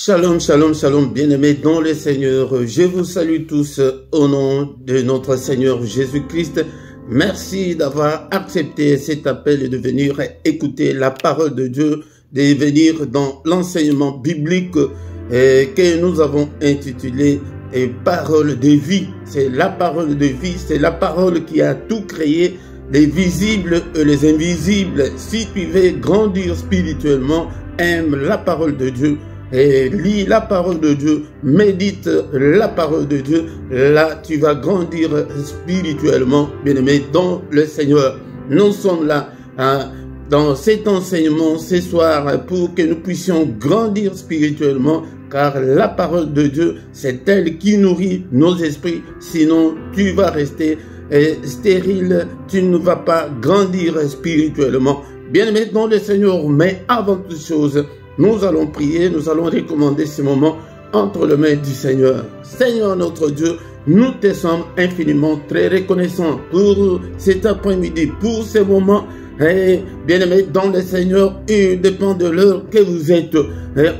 Shalom, shalom, shalom, bien-aimés dans le Seigneur. Je vous salue tous au nom de notre Seigneur Jésus-Christ. Merci d'avoir accepté cet appel et de venir écouter la parole de Dieu, de venir dans l'enseignement biblique que nous avons intitulé Parole de vie. C'est la parole de vie, c'est la parole qui a tout créé, les visibles et les invisibles. Si tu veux grandir spirituellement, aime la parole de Dieu. Et lis la parole de Dieu, médite la parole de Dieu, là tu vas grandir spirituellement, bien-aimé, dans le Seigneur. Nous sommes là dans cet enseignement ce soir pour que nous puissions grandir spirituellement, car la parole de Dieu, c'est elle qui nourrit nos esprits, sinon tu vas rester stérile, tu ne vas pas grandir spirituellement. Bien-aimé dans le Seigneur, mais avant toute chose, nous allons prier, nous allons recommander ce moment entre les mains du Seigneur. Seigneur notre Dieu, nous te sommes infiniment très reconnaissants pour cet après-midi, pour ce moment. Bien-aimés dans le Seigneur, il dépend de l'heure que vous êtes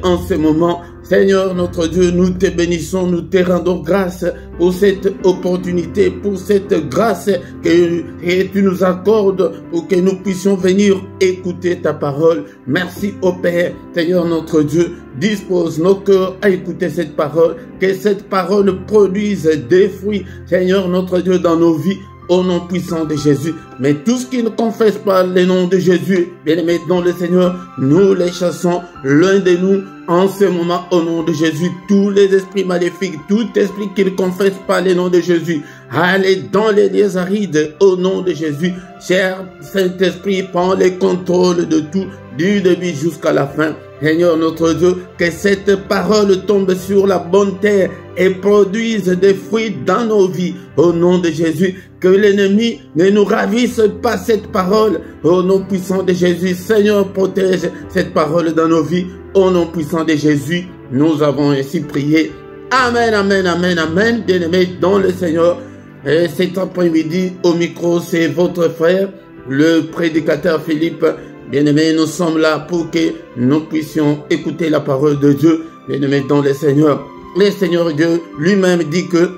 en ce moment. Seigneur notre Dieu, nous te bénissons, nous te rendons grâce pour cette opportunité, pour cette grâce que tu nous accordes pour que nous puissions venir écouter ta parole. Merci au Père. Seigneur notre Dieu, dispose nos cœurs à écouter cette parole, que cette parole produise des fruits, Seigneur notre Dieu, dans nos vies. Au nom puissant de Jésus. Mais tout ce qui ne confesse pas le nom de Jésus, bien-aimé dans le Seigneur, nous les chassons loin de nous en ce moment au nom de Jésus. Tous les esprits maléfiques, tout esprit qui ne confesse pas le nom de Jésus, allez dans les lieux arides au nom de Jésus. Cher Saint-Esprit, prends le contrôle de tout, du début jusqu'à la fin. Seigneur notre Dieu, que cette parole tombe sur la bonne terre et produise des fruits dans nos vies. Au nom de Jésus, que l'ennemi ne nous ravisse pas cette parole. Au nom puissant de Jésus, Seigneur, protège cette parole dans nos vies. Au nom puissant de Jésus, nous avons ainsi prié. Amen, amen, amen, amen. Bien-aimés dans le Seigneur, et cet après-midi, au micro, c'est votre frère, le prédicateur Philippe. Bien-aimés, nous sommes là pour que nous puissions écouter la parole de Dieu. Bien-aimés dans le Seigneur. Le Seigneur Dieu lui-même dit que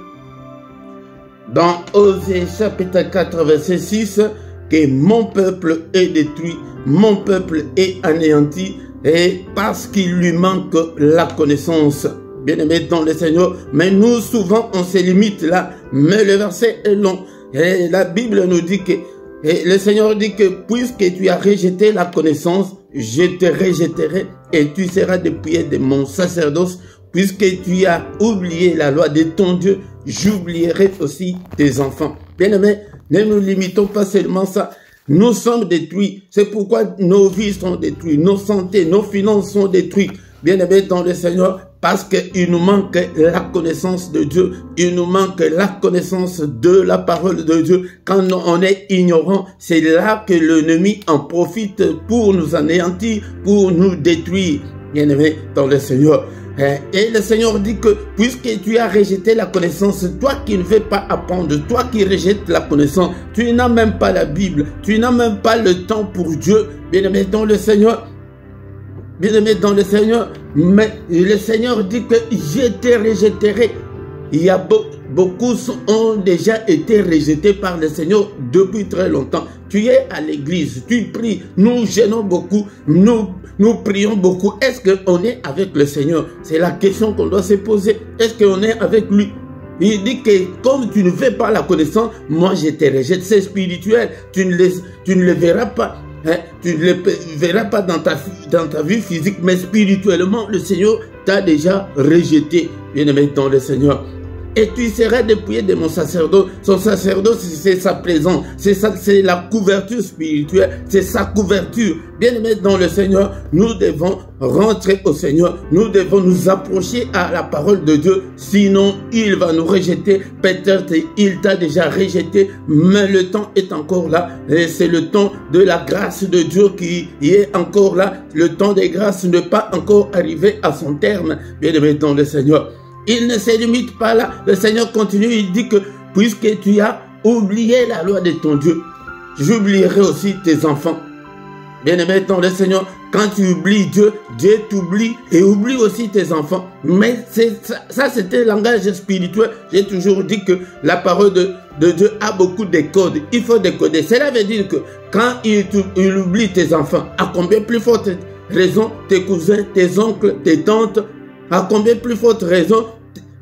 dans Osée chapitre 4 verset 6, que mon peuple est détruit, mon peuple est anéanti, et parce qu'il lui manque la connaissance. Bien-aimés dans le Seigneur, mais nous souvent on se limite là, mais le verset est long. Et la Bible nous dit que le Seigneur dit que puisque tu as rejeté la connaissance, je te rejetterai et tu seras dépouillé de mon sacerdoce. Puisque tu as oublié la loi de ton Dieu, j'oublierai aussi tes enfants. Bien-aimés, ne nous limitons pas seulement ça. Nous sommes détruits. C'est pourquoi nos vies sont détruites, nos santé, nos finances sont détruites. Bien-aimés dans le Seigneur, parce qu'il nous manque la connaissance de Dieu. Il nous manque la connaissance de la parole de Dieu. Quand on est ignorant, c'est là que l'ennemi en profite pour nous anéantir, pour nous détruire. Bien-aimés dans le Seigneur. Et le Seigneur dit que puisque tu as rejeté la connaissance, toi qui ne veux pas apprendre, toi qui rejettes la connaissance, tu n'as même pas la Bible, tu n'as même pas le temps pour Dieu, bien-aimé dans le Seigneur. Bien-aimé dans le Seigneur, mais le Seigneur dit que je te rejetterai. Il y a beaucoup ont déjà été rejetés par le Seigneur depuis très longtemps. Tu es à l'église, tu pries, nous gênons beaucoup, nous prions beaucoup. Est-ce qu'on est avec le Seigneur? C'est la question qu'on doit se poser. Est-ce qu'on est avec lui? Il dit que comme tu ne veux pas la connaissance, moi je te rejette. C'est spirituel, tu ne le verras pas. Tu ne le verras pas dans ta vie physique, mais spirituellement, le Seigneur t'a déjà rejeté, bien-aimé dans le Seigneur. Et tu seras dépouillé de mon sacerdoce. Son sacerdoce, c'est sa présence. C'est la couverture spirituelle. C'est sa couverture. Bien-aimés dans le Seigneur, nous devons rentrer au Seigneur. Nous devons nous approcher à la parole de Dieu. Sinon, il va nous rejeter. Peut-être il t'a déjà rejeté, mais le temps est encore là. Et c'est le temps de la grâce de Dieu qui est encore là. Le temps des grâces n'est pas encore arrivé à son terme. Bien-aimés dans le Seigneur. Il ne se limite pas là. Le Seigneur continue, il dit que puisque tu as oublié la loi de ton Dieu, j'oublierai aussi tes enfants. Bien-aimé dans le Seigneur, quand tu oublies Dieu, Dieu t'oublie et oublie aussi tes enfants. Mais ça c'était le langage spirituel. J'ai toujours dit que la parole de Dieu a beaucoup de codes. Il faut décoder. Cela veut dire que quand il oublie tes enfants, à combien plus forte raison tes cousins, tes oncles, tes tantes, à combien plus forte raison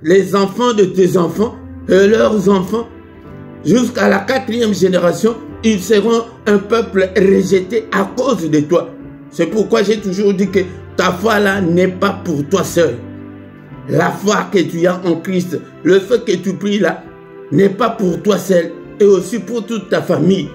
les enfants de tes enfants et leurs enfants, jusqu'à la 4e génération, ils seront un peuple rejeté à cause de toi. C'est pourquoi j'ai toujours dit que ta foi là n'est pas pour toi seul. La foi que tu as en Christ, le fait que tu pries là, n'est pas pour toi seul et aussi pour toute ta famille.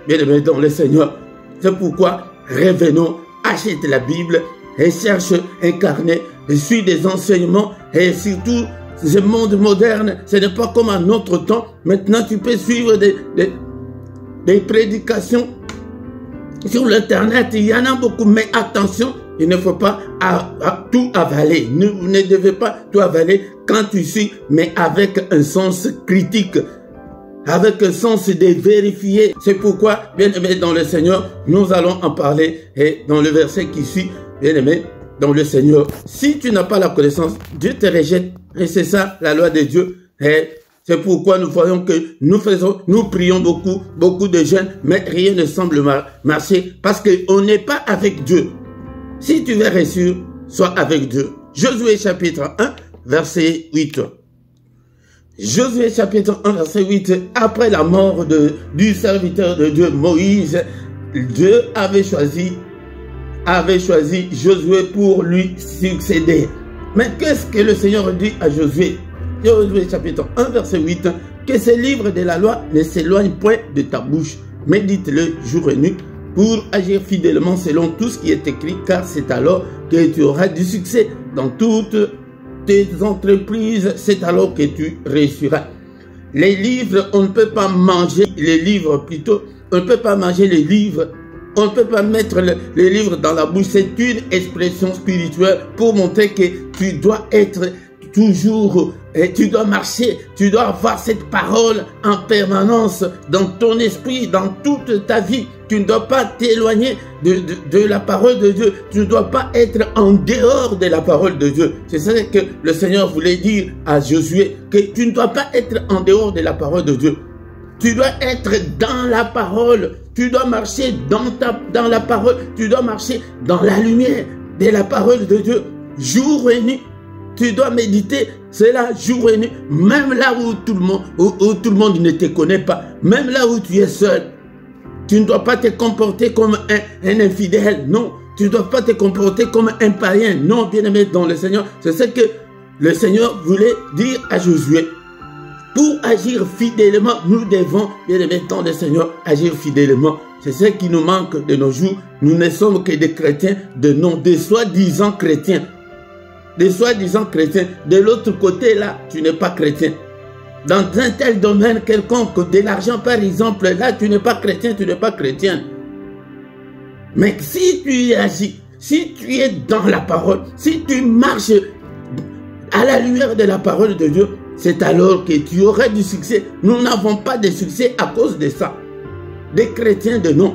Bien-aimé dans le Seigneur. C'est pourquoi revenons, achète la Bible et cherche un carnet, suis des enseignements et surtout ce monde moderne, ce n'est pas comme à notre temps. Maintenant tu peux suivre des prédications sur l'internet, il y en a beaucoup, mais attention, il ne faut pas tout avaler. Vous ne devez pas tout avaler quand tu suis, mais avec un sens critique, avec un sens de vérifier. C'est pourquoi, bien-aimé dans le Seigneur, nous allons en parler et dans le verset qui suit, bien-aimé dans le Seigneur. Si tu n'as pas la connaissance, Dieu te rejette et c'est ça la loi de Dieu. Et c'est pourquoi nous voyons que nous prions beaucoup de jeunes, mais rien ne semble marcher parce qu'on n'est pas avec Dieu. Si tu veux réussir, sois avec Dieu. Josué chapitre 1, verset 8. Josué chapitre 1, verset 8. Après la mort du serviteur de Dieu, Moïse, Dieu avait choisi Josué pour lui succéder. Mais qu'est-ce que le Seigneur dit à Josué? Josué chapitre 1 verset 8, que ce livre de la loi ne s'éloigne point de ta bouche, médite-le jour et nuit pour agir fidèlement selon tout ce qui est écrit, car c'est alors que tu auras du succès dans toutes tes entreprises, c'est alors que tu réussiras. Les livres, on ne peut pas manger les livres plutôt, on ne peut pas manger les livres, on ne peut pas mettre les livres dans la bouche, c'est une expression spirituelle pour montrer que tu dois être toujours, et tu dois marcher, tu dois avoir cette parole en permanence dans ton esprit, dans toute ta vie. Tu ne dois pas t'éloigner de la parole de Dieu. Tu ne dois pas être en dehors de la parole de Dieu. C'est ça que le Seigneur voulait dire à Josué, que tu ne dois pas être en dehors de la parole de Dieu. Tu dois être dans la parole. Tu dois marcher dans la parole. Tu dois marcher dans la lumière de la parole de Dieu. Jour et nuit. Tu dois méditer cela jour et nuit, même là où tout le monde ne te connaît pas, même là où tu es seul. Tu ne dois pas te comporter comme un infidèle, non. Tu ne dois pas te comporter comme un païen, non, bien-aimé dans le Seigneur. C'est ce que le Seigneur voulait dire à Josué. Pour agir fidèlement, nous devons, bien-aimé dans le Seigneur, agir fidèlement. C'est ce qui nous manque de nos jours. Nous ne sommes que des chrétiens de nom, des soi-disant chrétiens. Des soi-disant chrétiens. De l'autre côté, là, tu n'es pas chrétien. Dans un tel domaine quelconque, de l'argent par exemple, là, tu n'es pas chrétien, tu n'es pas chrétienne. Mais si tu y agis, si tu es dans la parole, si tu marches à la lumière de la parole de Dieu, c'est alors que tu auras du succès. Nous n'avons pas de succès à cause de ça. Des chrétiens de nom.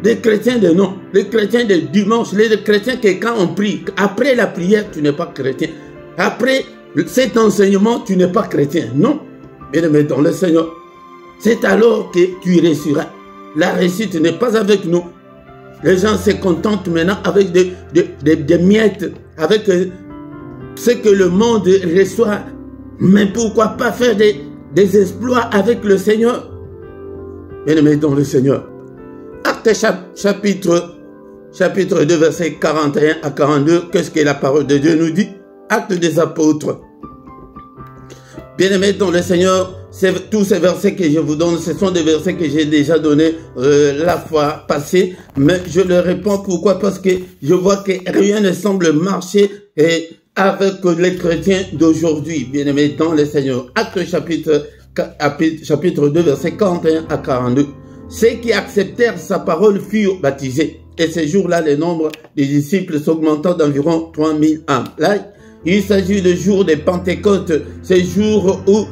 Des chrétiens de nom, les chrétiens de dimanche, les chrétiens que quand on prie, après la prière, tu n'es pas chrétien. Après cet enseignement, tu n'es pas chrétien. Non, bien-aimé dans le Seigneur, c'est alors que tu réussiras. La réussite n'est pas avec nous. Les gens se contentent maintenant avec des miettes, avec ce que le monde reçoit. Mais pourquoi pas faire des exploits avec le Seigneur? Bien-aimé dans le Seigneur. Actes chapitre 2, versets 41 à 42, qu'est-ce que la parole de Dieu nous dit? Actes des apôtres. Bien-aimés dans le Seigneur, tous ces versets que je vous donne, ce sont des versets que j'ai déjà donnés la fois passée, mais je le réponds pourquoi? Parce que je vois que rien ne semble marcher avec les chrétiens d'aujourd'hui, bien-aimés dans le Seigneur. Actes chapitre 2, versets 41 à 42. Ceux qui acceptèrent sa parole furent baptisés. Et ce jour-là, le nombre des disciples s'augmentant d'environ 3000 âmes. Là, il s'agit du jour de Pentecôte, ce jour où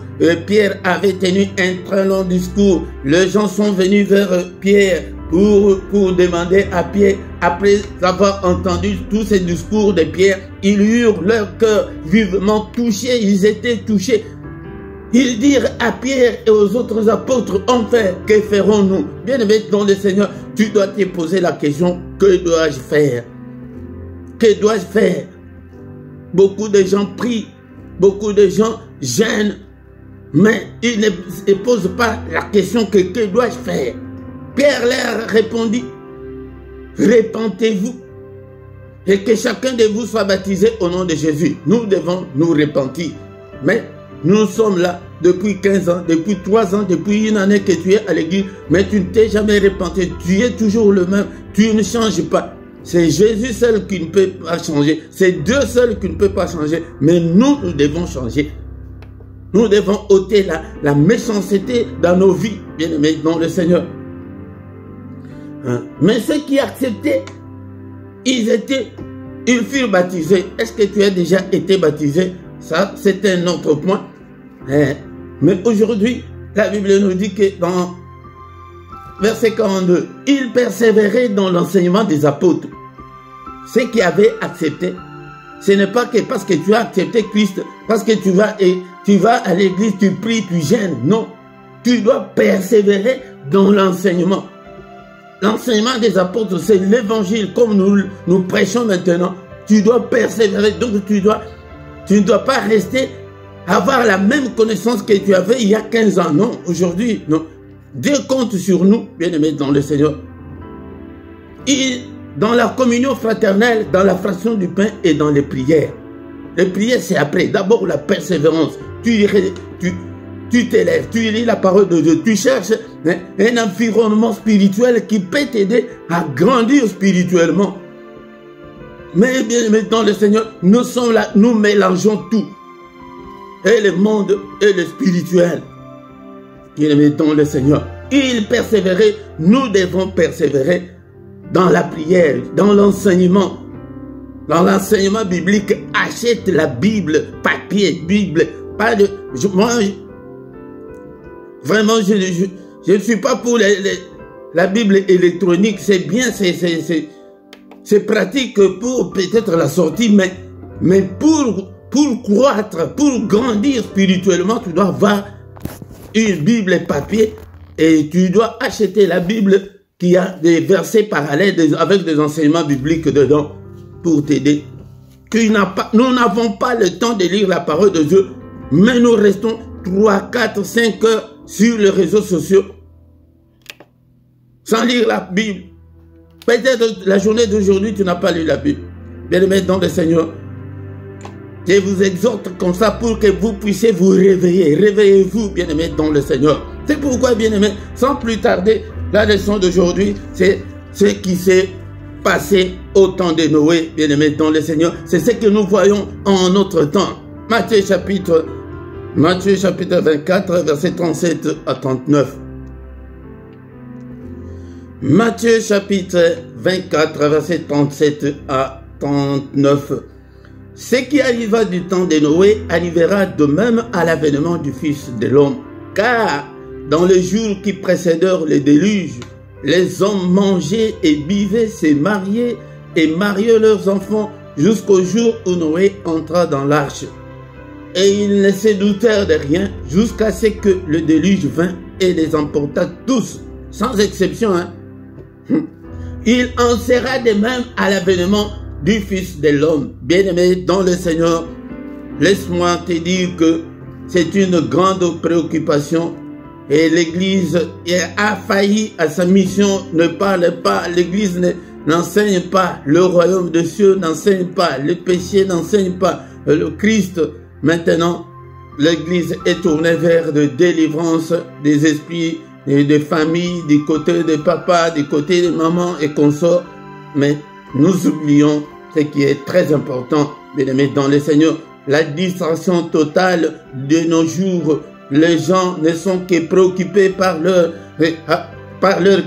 Pierre avait tenu un très long discours. Les gens sont venus vers Pierre pour demander à Pierre, après avoir entendu tous ces discours de Pierre, ils eurent leur cœur vivement touché, ils étaient touchés. Ils dirent à Pierre et aux autres apôtres, enfin, que ferons-nous? Bien-aimé dans le Seigneur, tu dois te poser la question, que dois-je faire? Que dois-je faire? Beaucoup de gens prient, beaucoup de gens gênent, mais ils ne posent pas la question que dois-je faire? Pierre leur répondit, repentez-vous et que chacun de vous soit baptisé au nom de Jésus. Nous devons nous repentir. Mais nous sommes là depuis 15 ans, depuis 3 ans, depuis une année que tu es à l'église, mais tu ne t'es jamais repenti. Tu es toujours le même, tu ne changes pas. C'est Jésus seul qui ne peut pas changer. C'est Dieu seul qui ne peut pas changer. Mais nous devons changer. Nous devons ôter la méchanceté dans nos vies, bien-aimés dans le Seigneur. Mais ceux qui acceptaient, ils furent baptisés. Est-ce que tu as déjà été baptisé? Ça, c'est un autre point. Mais aujourd'hui, la Bible nous dit que dans verset 42, ils persévéraient dans l'enseignement des apôtres. Ceux qui avaient accepté, ce n'est pas que parce que tu as accepté Christ, parce que tu vas à l'église, tu pries, tu gênes. Non, tu dois persévérer dans l'enseignement. L'enseignement des apôtres, c'est l'évangile comme nous prêchons maintenant. Tu dois persévérer, donc tu ne dois pas rester, avoir la même connaissance que tu avais il y a 15 ans. Non, aujourd'hui, non. Dieu compte sur nous, bien-aimés dans le Seigneur. Dans la communion fraternelle, dans la fraction du pain et dans les prières. Les prières, c'est après. D'abord, la persévérance. Tu t'élèves, tu lis la parole de Dieu, tu cherches un environnement spirituel qui peut t'aider à grandir spirituellement. Mais bien dans le Seigneur, nous sommes là, nous mélangeons tout. Et le monde et le spirituel. Bien dans le Seigneur. Il persévérait, nous devons persévérer dans la prière, dans l'enseignement. Dans l'enseignement biblique, achète la Bible, papier, Bible. Pas de... Vraiment, je ne suis pas pour la Bible électronique. C'est bien, c'est pratique pour peut-être la sortie, mais pour croître, pour grandir spirituellement, tu dois avoir une Bible papier et tu dois acheter la Bible qui a des versets parallèles avec des enseignements bibliques dedans pour t'aider. Nous n'avons pas le temps de lire la parole de Dieu, mais nous restons 3, 4, 5 heures sur les réseaux sociaux sans lire la Bible. Peut-être la journée d'aujourd'hui, tu n'as pas lu la Bible. Bien-aimés dans le Seigneur, je vous exhorte comme ça pour que vous puissiez vous réveiller. Réveillez-vous, bien-aimés dans le Seigneur. C'est pourquoi, bien-aimés, sans plus tarder, la leçon d'aujourd'hui, c'est ce qui s'est passé au temps de Noé, bien-aimés dans le Seigneur. C'est ce que nous voyons en notre temps. Matthieu chapitre 24, verset 37 à 39. Matthieu chapitre 24, verset 37 à 39. Ce qui arriva du temps de Noé arrivera de même à l'avènement du Fils de l'homme. Car dans les jours qui précédèrent le déluge, les hommes mangeaient et buvaient, se mariaient et mariaient leurs enfants jusqu'au jour où Noé entra dans l'arche. Et ils ne se doutèrent de rien jusqu'à ce que le déluge vint et les emporta tous, sans exception. Il en sera de même à l'avènement du Fils de l'homme. Bien-aimé dans le Seigneur, laisse-moi te dire que c'est une grande préoccupation et l'Église a failli à sa mission, ne parle pas, l'Église n'enseigne pas, le royaume de Dieu n'enseigne pas, le péché n'enseigne pas, le Christ. Maintenant, l'Église est tournée vers de délivrance des esprits et des familles, du côté des papas, du côté des mamans et consorts. Mais nous oublions ce qui est très important, bien-aimés dans le Seigneur, la distraction totale de nos jours. Les gens ne sont que préoccupés par leur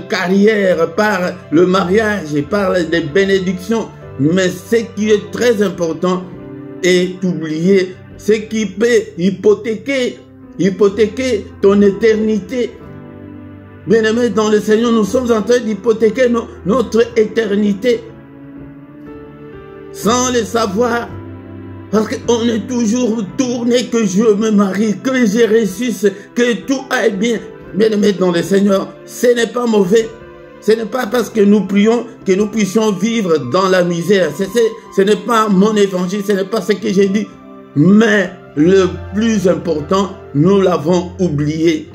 carrière, par le mariage, par les bénédictions. Mais ce qui est très important est oublié. Ce qui peut hypothéquer ton éternité. Bien-aimés dans le Seigneur, nous sommes en train d'hypothéquer notre éternité sans le savoir. Parce qu'on est toujours tourné que je me marie, que je ressuscite, que tout aille bien. Bien-aimés dans le Seigneur, ce n'est pas mauvais. Ce n'est pas parce que nous prions que nous puissions vivre dans la misère. Ce n'est pas mon évangile, ce n'est pas ce que j'ai dit. Mais le plus important, nous l'avons oublié.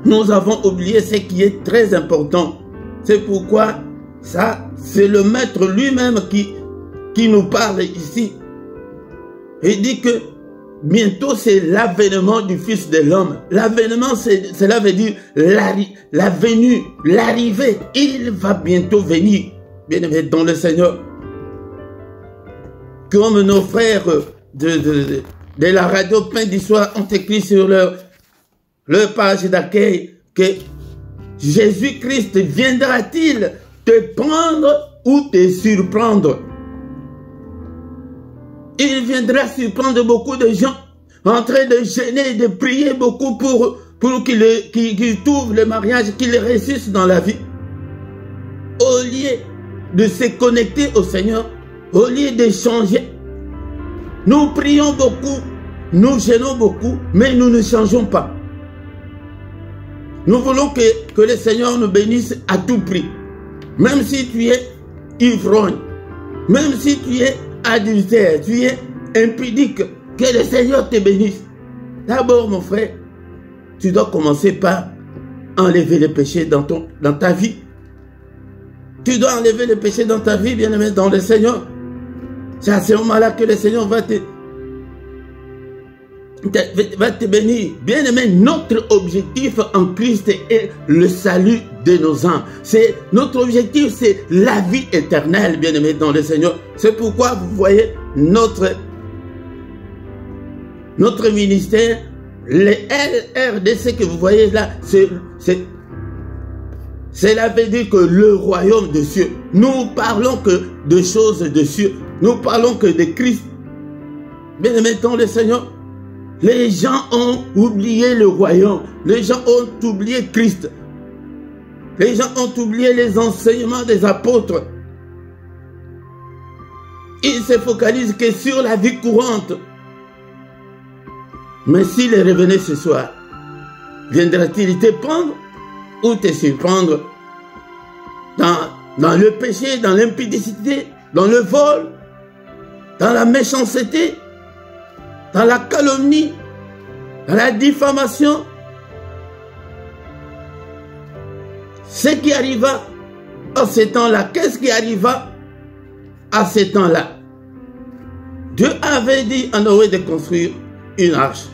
Nous avons oublié ce qui est très important. C'est pourquoi ça, c'est le Maître lui-même qui nous parle ici. Il dit que bientôt c'est l'avènement du Fils de l'homme. L'avènement, cela veut dire la venue, l'arrivée. Il va bientôt venir. Bien-aimés dans le Seigneur. Comme nos frères de la radio Pain du Soir ont écrit sur leur page d'accueil que Jésus-Christ viendra-t-il te prendre ou te surprendre? Il viendra surprendre beaucoup de gens en train de gêner, de prier beaucoup pour qu'il trouve le mariage, qu'il ressuscite dans la vie. Au lieu de se connecter au Seigneur, au lieu de changer, nous prions beaucoup, nous gênons beaucoup, mais nous ne changeons pas. Nous voulons que le Seigneur nous bénisse à tout prix. Même si tu es ivrogne, même si tu es adultère, tu es impudique, que le Seigneur te bénisse. D'abord, mon frère, tu dois commencer par enlever le péché dans ta vie. Tu dois enlever le péché dans ta vie, bien-aimé, dans le Seigneur. C'est à ce moment-là que le Seigneur va te bénir. Bien-aimé, notre objectif en Christ est le salut de nos âmes. Notre objectif, c'est la vie éternelle, bien-aimé, dans le Seigneur. C'est pourquoi vous voyez notre ministère, les LRDC que vous voyez là, cela veut dire que le royaume de cieux. Nous parlons que de choses de cieux. Nous parlons que de Christ. Bien-aimé, dans le Seigneur, les gens ont oublié le royaume. Les gens ont oublié Christ. Les gens ont oublié les enseignements des apôtres. Ils se focalisent que sur la vie courante. Mais s'il revenait ce soir, viendra-t-il te prendre ou te surprendre dans le péché, dans l'impudicité, dans le vol, dans la méchanceté, dans la calomnie, dans la diffamation? Ce qui arriva à ce temps-là, qu'est-ce qui arriva à ce temps-là? Dieu avait dit à Noé de construire une arche.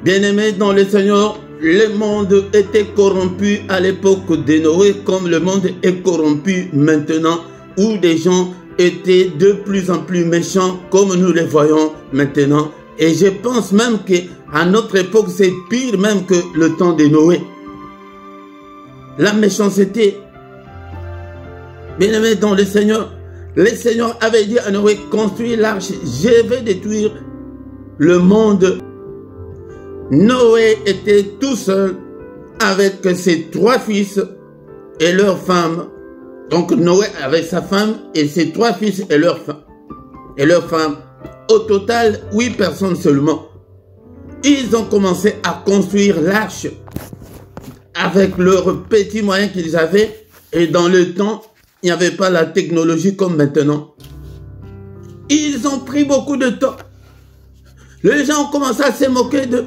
Bien-aimés dans le Seigneur, le monde était corrompu à l'époque de Noé comme le monde est corrompu maintenant, où des gens étaient de plus en plus méchants comme nous les voyons maintenant. Et je pense même qu'à notre époque, c'est pire même que le temps de Noé. La méchanceté. Bien-aimés dans le Seigneur avait dit à Noé, construis l'arche, je vais détruire le monde. Noé était tout seul avec ses 3 fils et leurs femmes. Donc Noé avec sa femme et ses 3 fils et leurs femmes. Au total, 8 personnes seulement. Ils ont commencé à construire l'arche avec leurs petits moyens qu'ils avaient. Et dans le temps, il n'y avait pas la technologie comme maintenant. Ils ont pris beaucoup de temps. Les gens ont commencé à se moquer d'eux.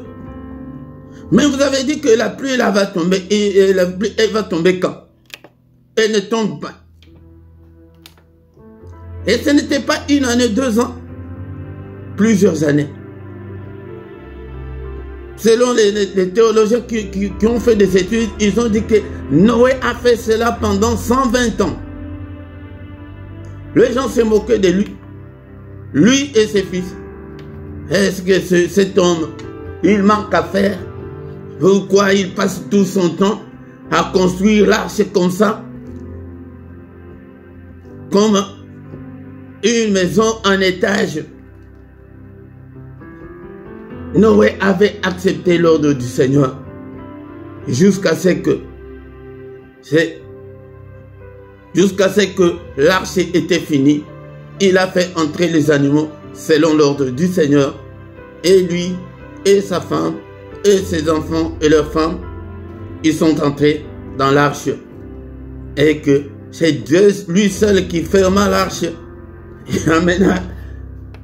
Mais vous avez dit que la pluie là va tomber. Et la pluie, elle va tomber quand? Elle ne tombe pas. Et ce n'était pas 1 année, 2 ans. Plusieurs années. Selon les théologiens qui ont fait des études, ils ont dit que Noé a fait cela pendant 120 ans. Les gens se moquaient de lui. Lui et ses fils. Est-ce que cet homme, il manque à faire? Pourquoi il passe tout son temps à construire l'arche comme ça? Comme une maison en étage. Noé avait accepté l'ordre du Seigneur jusqu'à ce que l'arche était finie. Il a fait entrer les animaux selon l'ordre du Seigneur, et lui et sa femme et ses enfants et leurs femmes, ils sont entrés dans l'arche, et que c'est Dieu lui seul qui ferma l'arche. Il amena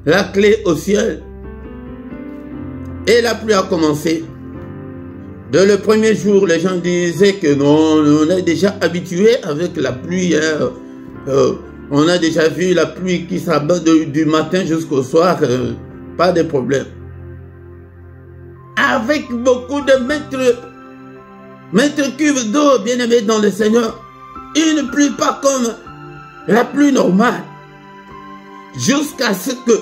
la clé au ciel et la pluie a commencé. Dès le premier jour, les gens disaient que non, on est déjà habitué avec la pluie. On a déjà vu la pluie qui s'abat du matin jusqu'au soir. Pas de problème. Avec beaucoup de mètres cubes d'eau, bien aimé dans le Seigneur. Une pluie pas comme la pluie normale. Jusqu'à ce que,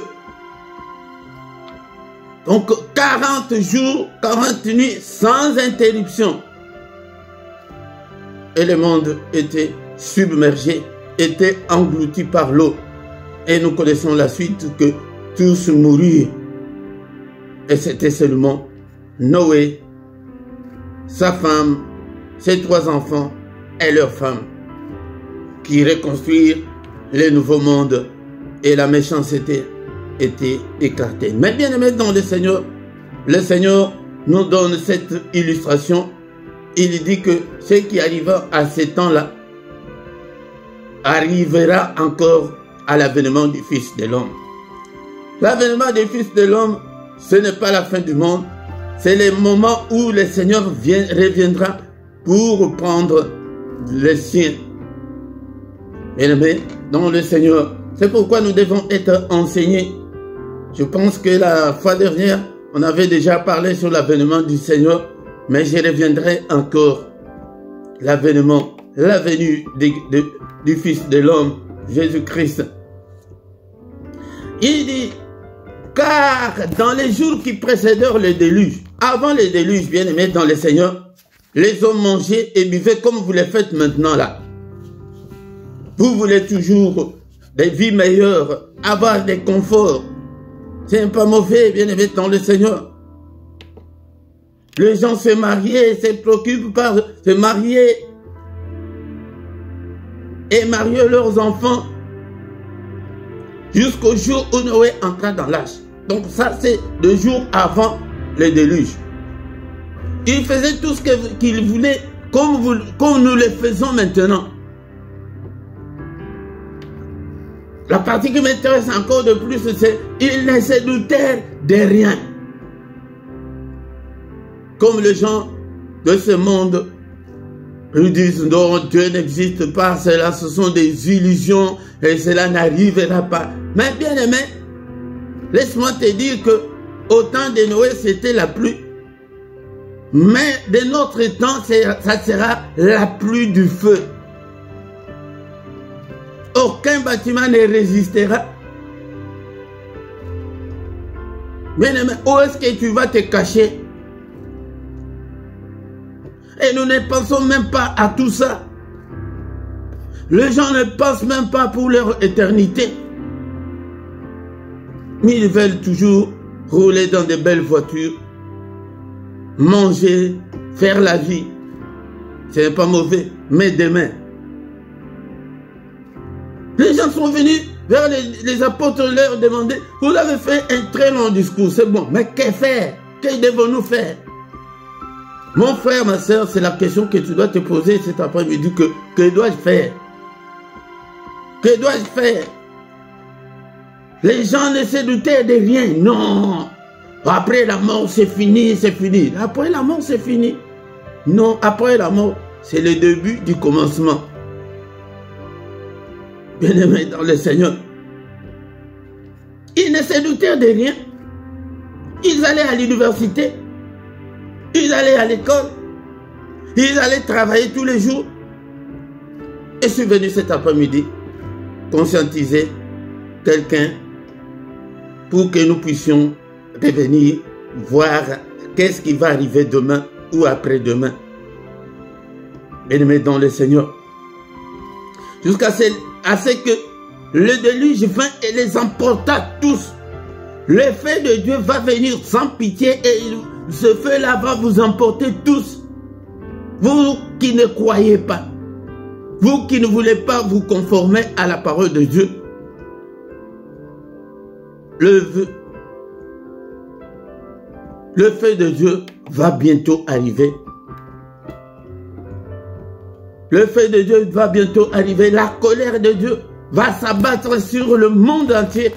donc 40 jours, 40 nuits sans interruption. Et le monde était submergé, était englouti par l'eau. Et nous connaissons la suite, que tous moururent. Et c'était seulement Noé, sa femme, ses 3 enfants et leurs femmes qui reconstruirent le nouveau monde, et la méchanceté était écartée. Mais bien aimé dans le Seigneur nous donne cette illustration. Il dit que ce qui arriva à ces temps-là arrivera encore à l'avènement du Fils de l'homme. L'avènement du Fils de l'homme, ce n'est pas la fin du monde, c'est le moment où le Seigneur reviendra pour prendre les siens. Bien-aimés dans le Seigneur, c'est pourquoi nous devons être enseignés. Je pense que la fois dernière, on avait déjà parlé sur l'avènement du Seigneur, mais je reviendrai encore. L'avènement, la venue du Fils de l'homme, Jésus-Christ. Il dit, car dans les jours qui précédèrent le déluge, avant le déluge, bien aimé dans le Seigneur, les hommes mangeaient et buvaient comme vous le faites maintenant là. Vous voulez toujours des vies meilleures, avoir des conforts. C'est pas mauvais, bien aimé dans le Seigneur. Les gens se mariaient, se préoccupent par se marier et marier leurs enfants jusqu'au jour où Noé entra dans l'arche. Donc ça, c'est le jour avant le déluge. Il faisait tout ce qu'il voulait, comme nous le faisons maintenant. La partie qui m'intéresse encore de plus, c'est qu'ils ne se doutèrent de rien. Comme les gens de ce monde, ils disent non, Dieu n'existe pas, ce sont des illusions et cela n'arrivera pas. Mais bien aimé, laisse-moi te dire que au temps de Noé, c'était la pluie. Mais de notre temps, ça sera la pluie du feu. Aucun bâtiment ne résistera. Bien aimé, où est-ce que tu vas te cacher? Et nous ne pensons même pas à tout ça. Les gens ne pensent même pas pour leur éternité. Mais ils veulent toujours rouler dans de belles voitures, manger, faire la vie. Ce n'est pas mauvais, mais demain. Les gens sont venus vers les apôtres leur demander, vous avez fait un très long discours, c'est bon, mais que faire? Que devons-nous faire? Mon frère, ma soeur, c'est la question que tu dois te poser cet après-midi. Que dois-je faire? Que dois-je faire? Les gens ne se doutaient de rien. Non. Après la mort, c'est fini, c'est fini. Après la mort, c'est fini. Non, après la mort, c'est le début du commencement. Bien-aimés dans le Seigneur. Ils ne se doutaient de rien. Ils allaient à l'université. Ils allaient à l'école. Ils allaient travailler tous les jours. Et je suis venu cet après-midi conscientiser quelqu'un pour que nous puissions revenir voir qu'est-ce qui va arriver demain ou après-demain. Bien-aimés dans le Seigneur. Jusqu'à ce que le déluge vint et les emporta tous. le feu de Dieu va venir sans pitié et ce feu-là va vous emporter tous. Vous qui ne croyez pas, vous qui ne voulez pas vous conformer à la parole de Dieu, le feu de Dieu va bientôt arriver. Le feu de Dieu va bientôt arriver. La colère de Dieu va s'abattre sur le monde entier.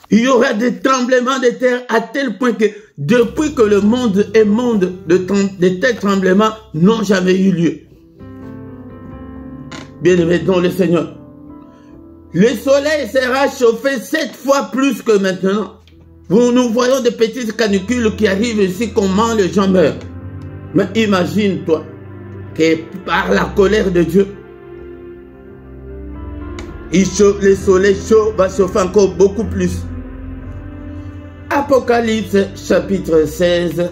Il y aura des tremblements de terre à tel point que depuis que le monde est monde, de tels tremblements n'ont jamais eu lieu. Bien-aimés dans le Seigneur, le soleil sera chauffé 7 fois plus que maintenant. Nous voyons des petites canicules qui arrivent ici, comment les gens meurent. Mais imagine-toi que par la colère de Dieu, le soleil chaud va chauffer encore beaucoup plus. Apocalypse chapitre 16,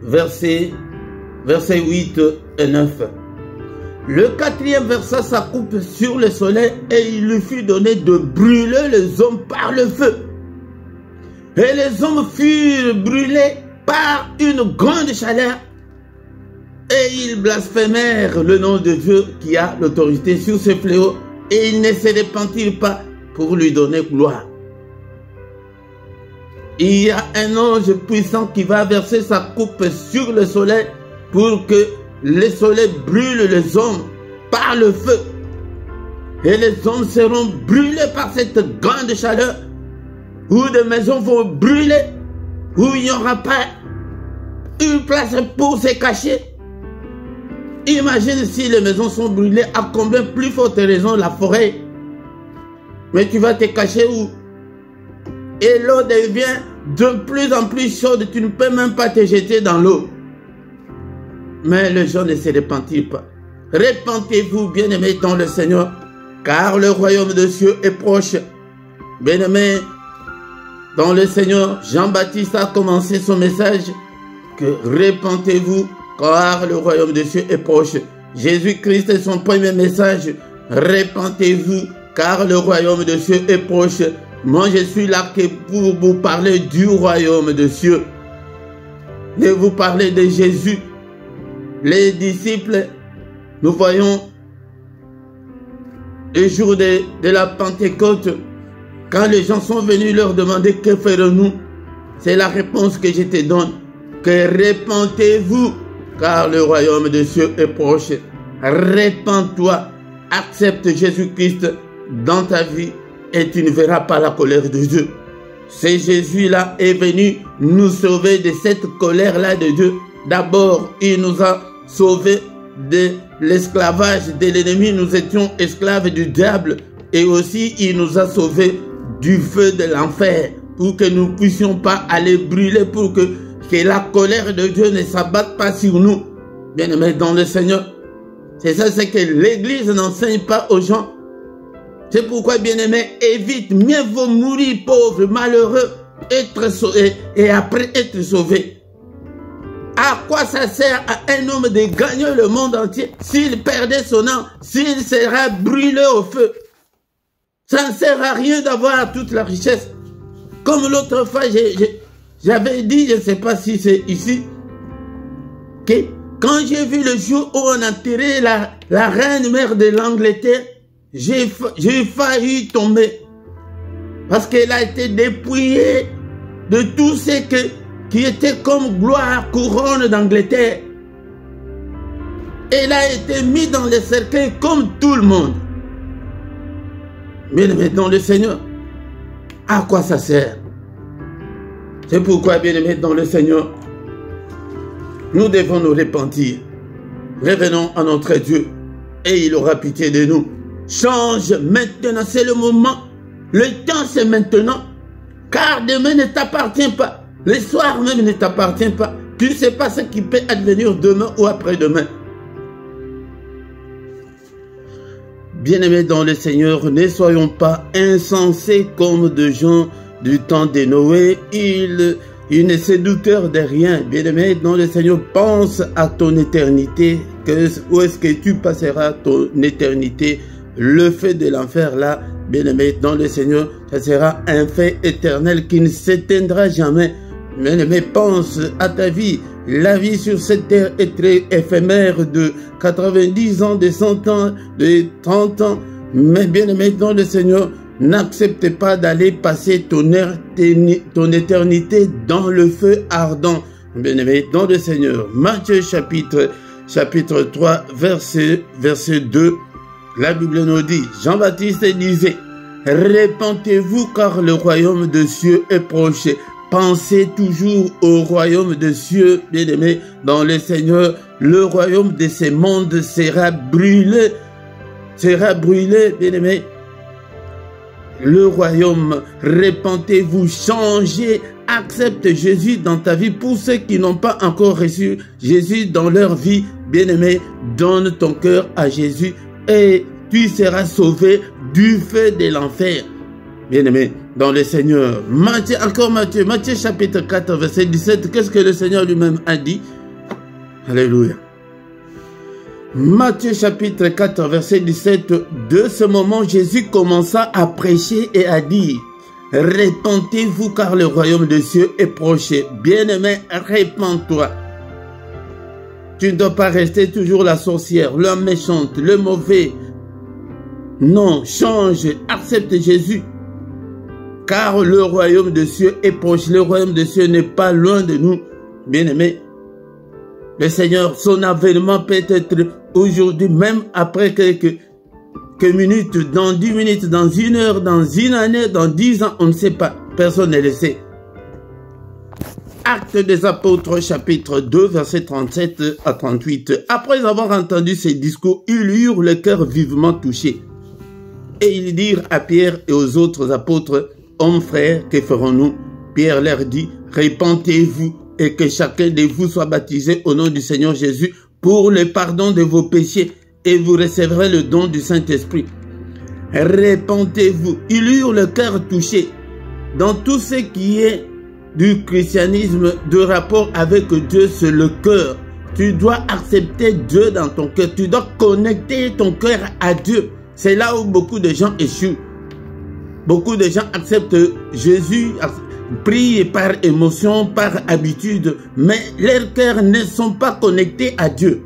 versets 8 et 9. Le 4e verset s'accoupe sur le soleil et il lui fut donné de brûler les hommes par le feu. Et les hommes furent brûlés par une grande chaleur. Et ils blasphémèrent le nom de Dieu qui a l'autorité sur ce fléau. Et ils ne se repentirent pas pour lui donner gloire. Il y a un ange puissant qui va verser sa coupe sur le soleil pour que le soleil brûle les hommes par le feu. Et les hommes seront brûlés par cette grande chaleur, où des maisons vont brûler, où il n'y aura pas une place pour se cacher. Imagine si les maisons sont brûlées, à combien plus forte raison la forêt. Mais tu vas te cacher où? Et l'eau devient de plus en plus chaude, tu ne peux même pas te jeter dans l'eau. Mais les gens ne se repentirent pas. Repentez-vous, bien-aimés dans le Seigneur, car le royaume de cieux est proche. Bien-aimés dans le Seigneur, Jean-Baptiste a commencé son message que repentez-vous, car le royaume de cieux est proche. Jésus-Christ est son premier message. Repentez-vous, car le royaume de cieux est proche. Moi, je suis là que pour vous parler du royaume de cieux. De vous parler de Jésus. Les disciples, nous voyons le jour de la Pentecôte, quand les gens sont venus leur demander que ferons-nous, c'est la réponse que je te donne, que repentez-vous, car le royaume de cieux est proche. Repends-toi, accepte Jésus-Christ dans ta vie et tu ne verras pas la colère de Dieu. C'est Jésus-là est venu nous sauver de cette colère-là de Dieu. D'abord, il nous a sauvés de l'esclavage de l'ennemi. Nous étions esclaves du diable. Et aussi, il nous a sauvés du feu de l'enfer. Pour que nous ne puissions pas aller brûler. Pour que la colère de Dieu ne s'abatte pas sur nous. Bien-aimés dans le Seigneur. C'est ça, c'est que l'Église n'enseigne pas aux gens. C'est pourquoi, bien-aimés, évite. Mieux vaut mourir pauvre, malheureux, être sauvé, et après être sauvé. À quoi ça sert à un homme de gagner le monde entier s'il perdait son âme, s'il sera brûlé au feu? Ça ne sert à rien d'avoir toute la richesse. Comme l'autre fois, j'avais dit, je ne sais pas si c'est ici, que quand j'ai vu le jour où on a enterré la reine mère de l'Angleterre, j'ai failli tomber. Parce qu'elle a été dépouillée de tout ce qui était comme gloire, couronne d'Angleterre. Elle a été mise dans le cercueil comme tout le monde. Bien-aimés dans le Seigneur, à quoi ça sert? C'est pourquoi, bien-aimés dans le Seigneur, nous devons nous repentir. Revenons à notre Dieu et il aura pitié de nous. Change maintenant, c'est le moment. Le temps, c'est maintenant. Car demain ne t'appartient pas. Le soir même ne t'appartient pas. Tu ne sais pas ce qui peut advenir demain ou après-demain. Bien-aimés dans le Seigneur, ne soyons pas insensés comme de gens du temps de Noé. Ils ne se doutèrent de rien. Bien-aimés dans le Seigneur, pense à ton éternité. Où est-ce que tu passeras ton éternité? Le feu de l'enfer là bien-aimé dans le Seigneur, ça sera un fait éternel qui ne s'éteindra jamais. Bien-aimé, pense à ta vie. La vie sur cette terre est très éphémère, de 90 ans, de 100 ans, de 30 ans. Mais bien-aimé dans le Seigneur, n'accepte pas d'aller passer ton éternité dans le feu ardent. Bien-aimé dans le Seigneur, Matthieu chapitre 3, verset 2, la Bible nous dit, Jean-Baptiste disait, « Répentez-vous car le royaume de cieux est proche. » Pensez toujours au royaume de cieux, bien-aimé dans le Seigneur. Le royaume de ces mondes sera brûlé, bien-aimé. Le royaume, répentez-vous, changez, accepte Jésus dans ta vie. Pour ceux qui n'ont pas encore reçu Jésus dans leur vie, bien-aimé, donne ton cœur à Jésus et tu seras sauvé du feu de l'enfer. Bien-aimé dans le Seigneur. Matthieu chapitre 4, verset 17, qu'est-ce que le Seigneur lui-même a dit? Alléluia. Matthieu chapitre 4, verset 17, de ce moment, Jésus commença à prêcher et à dire, « Répentez-vous car le royaume des cieux est proche. » Bien-aimé, répands-toi. Tu ne dois pas rester toujours la sorcière, l'homme méchante, le mauvais. Non, change, accepte Jésus. Car le royaume des cieux est proche. Le royaume des cieux n'est pas loin de nous. Bien-aimés, le Seigneur, son avènement peut être aujourd'hui, même après quelques minutes, dans 10 minutes, dans 1 heure, dans 1 année, dans 10 ans, on ne sait pas. Personne ne le sait. Actes des Apôtres, chapitre 2, versets 37 à 38. Après avoir entendu ces discours, ils eurent le cœur vivement touché. Et ils dirent à Pierre et aux autres apôtres, « Hommes frères, que ferons-nous » Pierre leur dit, « Répentez-vous et que chacun de vous soit baptisé au nom du Seigneur Jésus pour le pardon de vos péchés et vous recevrez le don du Saint-Esprit. » Répentez-vous. Ils eurent le cœur touché. Dans tout ce qui est du christianisme, de rapport avec Dieu, c'est le cœur. Tu dois accepter Dieu dans ton cœur. Tu dois connecter ton cœur à Dieu. C'est là où beaucoup de gens échouent. Beaucoup de gens acceptent Jésus, prient par émotion, par habitude, mais leurs cœurs ne sont pas connectés à Dieu.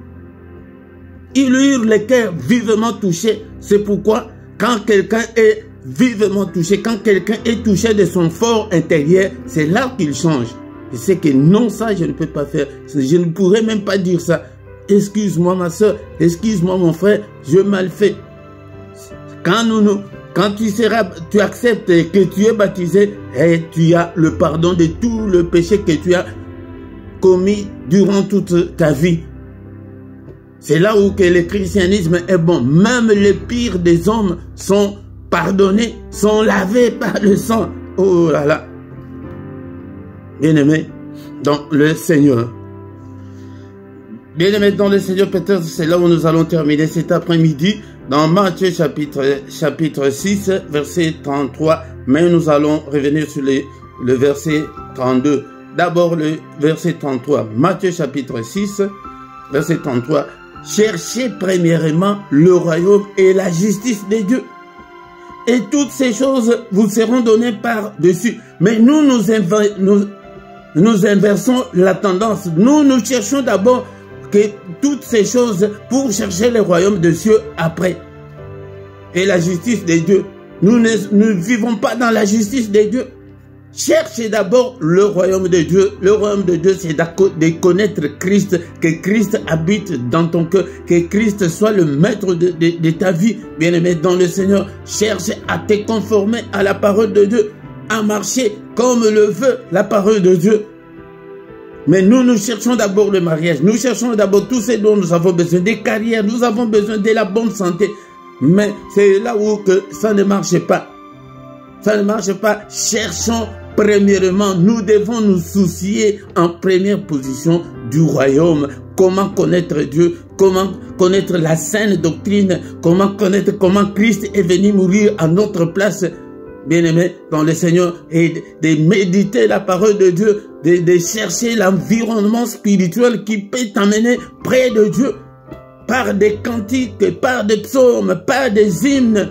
Ils eurent le cœur vivement touché. C'est pourquoi quand quelqu'un est vivement touché, quand quelqu'un est touché de son fort intérieur, c'est là qu'il change. Je sais que non, ça je ne peux pas faire. Je ne pourrais même pas dire ça. Excuse-moi ma soeur, excuse-moi mon frère, je mal fait. Quand tu acceptes que tu es baptisé et tu as le pardon de tout le péché que tu as commis durant toute ta vie. C'est là où que le christianisme est bon. Même les pires des hommes sont pardonnés, sont lavés par le sang. Oh là là. Bien-aimés dans le Seigneur. Bien-aimés dans le Seigneur, peut-être c'est là où nous allons terminer cet après-midi. Dans Matthieu chapitre 6, verset 33, mais nous allons revenir sur le verset 32. D'abord le verset 33. Matthieu chapitre 6, verset 33. Cherchez premièrement le royaume et la justice de Dieu. Et toutes ces choses vous seront données par-dessus. Mais nous inversons la tendance. Nous cherchons d'abord que toutes ces choses pour chercher le royaume de Dieu après. Et la justice de Dieu. Nous ne vivons pas dans la justice de Dieu. Cherchez d'abord le royaume de Dieu. Le royaume de Dieu, c'est de connaître Christ, que Christ habite dans ton cœur, que Christ soit le maître de ta vie. Bien-aimé dans le Seigneur, cherche à te conformer à la parole de Dieu, à marcher comme le veut la parole de Dieu. Mais nous cherchons d'abord le mariage. Nous cherchons d'abord tout ce dont nous avons besoin. Des carrières, nous avons besoin de la bonne santé. Mais c'est là où que ça ne marche pas. Ça ne marche pas. Cherchons premièrement, nous devons nous soucier en première position du royaume. Comment connaître Dieu, comment connaître la saine doctrine, comment connaître comment Christ est venu mourir à notre place. Bien-aimé dans le Seigneur, et de méditer la parole de Dieu, de chercher l'environnement spirituel qui peut t'amener près de Dieu par des cantiques, par des psaumes, par des hymnes,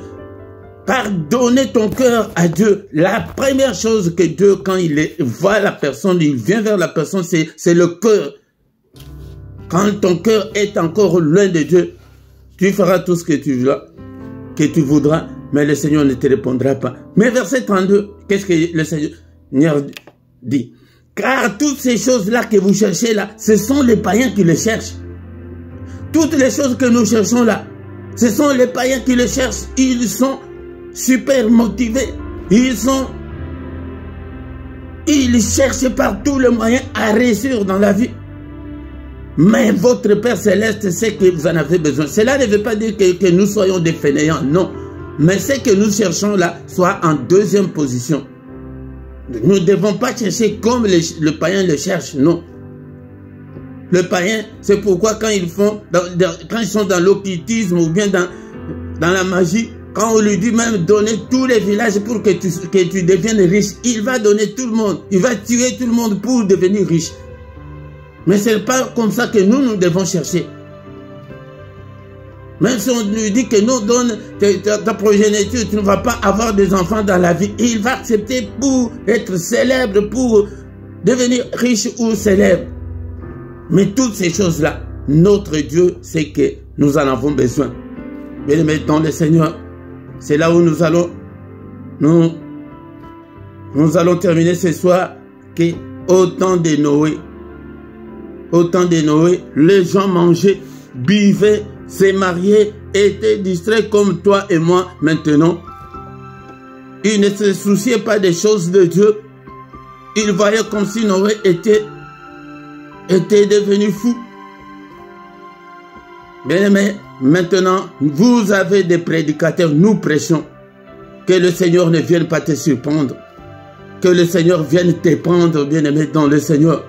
par donner ton cœur à Dieu. La première chose que Dieu, quand il voit la personne, il vient vers la personne, c'est le cœur. Quand ton cœur est encore loin de Dieu, tu feras tout ce que tu voudras, mais le Seigneur ne te répondra pas. Mais verset 32, qu'est-ce que le Seigneur dit? Car toutes ces choses-là que vous cherchez là, ce sont les païens qui les cherchent. Toutes les choses que nous cherchons là, ce sont les païens qui les cherchent. Ils sont super motivés. Ils cherchent par tous les moyens à réussir dans la vie. Mais votre Père Céleste sait que vous en avez besoin. Cela ne veut pas dire que nous soyons des fainéants, non. Mais c'est que nous cherchons là soit en deuxième position. Nous ne devons pas chercher comme le païen le cherche, non. Le païen, c'est pourquoi quand ils sont dans l'occultisme ou bien dans la magie, quand on lui dit même donner tous les villages pour que tu deviennes riche, il va donner tout le monde. Il va tuer tout le monde pour devenir riche. Mais ce n'est pas comme ça que nous devons chercher. Même si on lui dit que nous donne ta progéniture, tu ne vas pas avoir des enfants dans la vie. Il va accepter pour être célèbre, pour devenir riche ou célèbre. Mais toutes ces choses-là, notre Dieu sait que nous en avons besoin. Bien-aimés dans le Seigneur, c'est là où nous allons terminer ce soir, que au temps de Noé, les gens mangeaient, buvaient, se mariaient, étaient distraits comme toi et moi maintenant. Ils ne se souciaient pas des choses de Dieu. Ils voyaient comme si Noé était devenu fou. Bien-aimés, maintenant, vous avez des prédicateurs, nous prêchons. Que le Seigneur ne vienne pas te surprendre. Que le Seigneur vienne te prendre, bien-aimé, dans le Seigneur.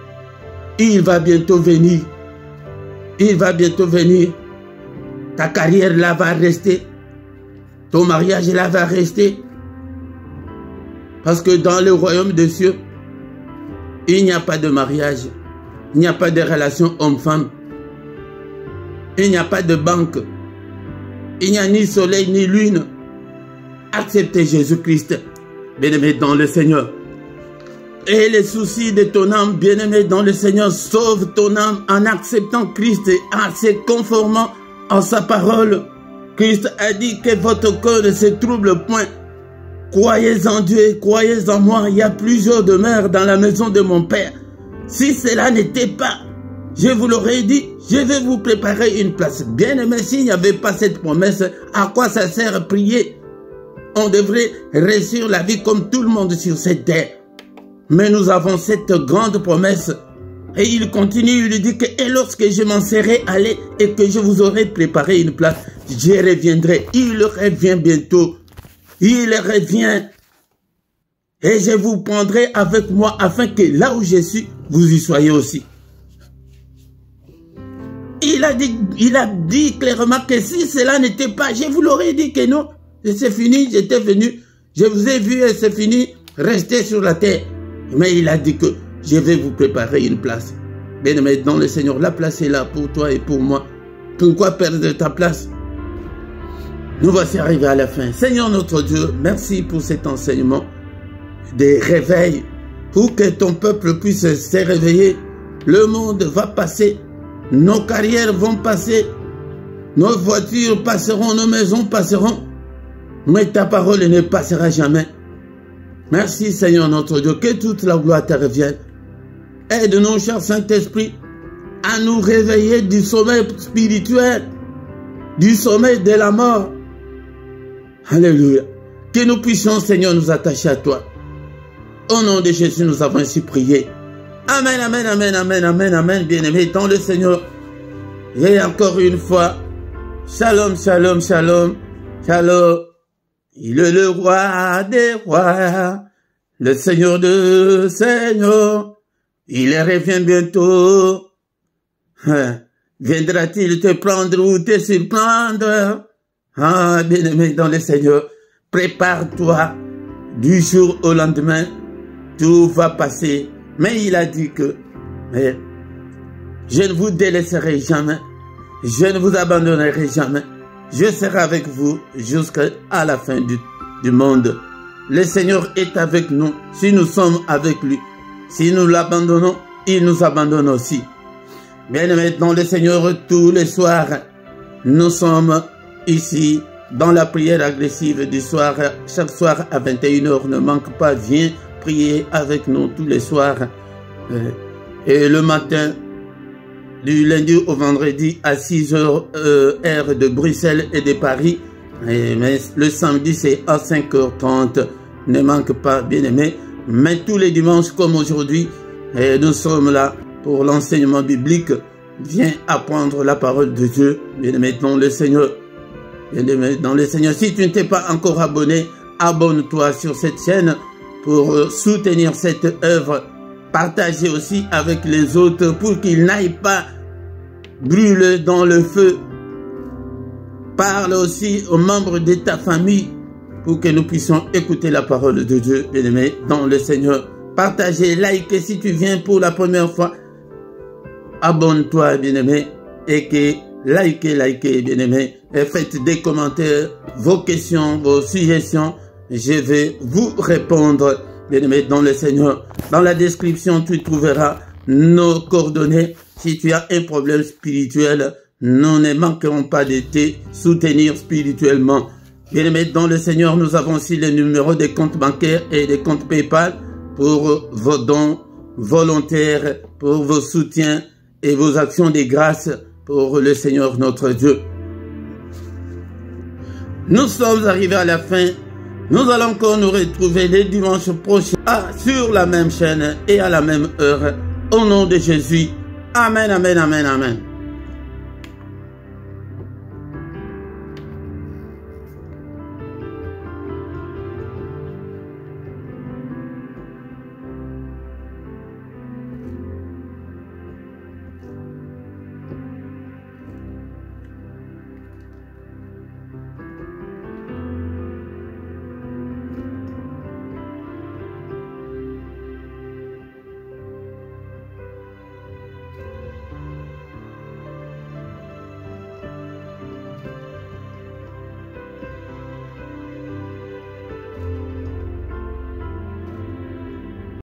Il va bientôt venir. Il va bientôt venir. Ta carrière là va rester. Ton mariage là va rester. Parce que dans le royaume des cieux, il n'y a pas de mariage. Il n'y a pas de relation homme-femme. Il n'y a pas de banque. Il n'y a ni soleil ni lune. Acceptez Jésus-Christ, bien-aimé dans le Seigneur. Et les soucis de ton âme, bien-aimé dans le Seigneur, sauve ton âme en acceptant Christ et en se conformant à sa parole. Christ a dit que votre cœur ne se trouble point. Croyez en Dieu, croyez en moi. Il y a plusieurs demeures dans la maison de mon Père. Si cela n'était pas, je vous l'aurais dit, je vais vous préparer une place. Bien-aimé, s'il n'y avait pas cette promesse, à quoi ça sert à prier? On devrait réussir la vie comme tout le monde sur cette terre. Mais nous avons cette grande promesse. Et il continue, il dit que et lorsque je m'en serai allé et que je vous aurai préparé une place, je reviendrai. Il revient bientôt. Il revient. Et je vous prendrai avec moi afin que là où je suis, vous y soyez aussi. Il a dit clairement que si cela n'était pas, je vous l'aurais dit que non. C'est fini, j'étais venu, je vous ai vu et c'est fini, restez sur la terre. Mais il a dit que je vais vous préparer une place. Bien-aimé dans le Seigneur, la place est là pour toi et pour moi. Pourquoi perdre ta place? Nous voici arrivés à la fin. Seigneur notre Dieu, merci pour cet enseignement des réveils, pour que ton peuple puisse se réveiller. Le monde va passer, nos carrières vont passer, nos voitures passeront, nos maisons passeront, mais ta parole ne passera jamais. Merci Seigneur notre Dieu, que toute la gloire te revienne. Aide-nous, cher Saint-Esprit, à nous réveiller du sommeil spirituel, du sommeil de la mort. Alléluia. Que nous puissions, Seigneur, nous attacher à toi. Au nom de Jésus, nous avons ainsi prié. Amen, amen, amen, amen, amen, amen, bien-aimés dans le Seigneur. Et encore une fois, shalom, shalom, shalom, shalom. Il est le roi des rois, le Seigneur de Seigneur. Il revient bientôt. Viendra-t-il te prendre ou te surprendre? Ah, bien-aimé dans le Seigneur, prépare-toi du jour au lendemain. Tout va passer. Mais il a dit que je ne vous délaisserai jamais. Je ne vous abandonnerai jamais. Je serai avec vous jusqu'à la fin du monde. Le Seigneur est avec nous si nous sommes avec lui. Si nous l'abandonnons, il nous abandonne aussi. Bien-aimés dans le Seigneur, tous les soirs, nous sommes ici dans la prière agressive du soir. Chaque soir à 21 h, ne manque pas, viens prier avec nous tous les soirs. Et le matin, du lundi au vendredi à 6 h, heure de Bruxelles et de Paris. Mais le samedi, c'est à 5 h 30. Ne manque pas, bien-aimés. Mais tous les dimanches, comme aujourd'hui, nous sommes là pour l'enseignement biblique. Viens apprendre la parole de Dieu, bien-aimé dans le Seigneur. Bien-aimé dans le Seigneur. Si tu ne t'es pas encore abonné, abonne-toi sur cette chaîne pour soutenir cette œuvre. Partagez aussi avec les autres pour qu'ils n'aillent pas brûler dans le feu. Parle aussi aux membres de ta famille pour que nous puissions écouter la parole de Dieu, bien-aimé dans le Seigneur. Partagez, likez si tu viens pour la première fois. Abonne-toi, bien-aimé, et que likez, bien-aimé, et faites des commentaires, vos questions, vos suggestions. Je vais vous répondre, bien-aimé dans le Seigneur. Dans la description, tu trouveras nos coordonnées. Si tu as un problème spirituel, nous ne manquerons pas de te soutenir spirituellement. Bien-aimés dans le Seigneur, nous avons aussi les numéros des comptes bancaires et des comptes PayPal pour vos dons volontaires, pour vos soutiens et vos actions de grâce pour le Seigneur notre Dieu. Nous sommes arrivés à la fin. Nous allons encore nous retrouver les dimanches prochains sur la même chaîne et à la même heure. Au nom de Jésus. Amen, amen, amen, amen.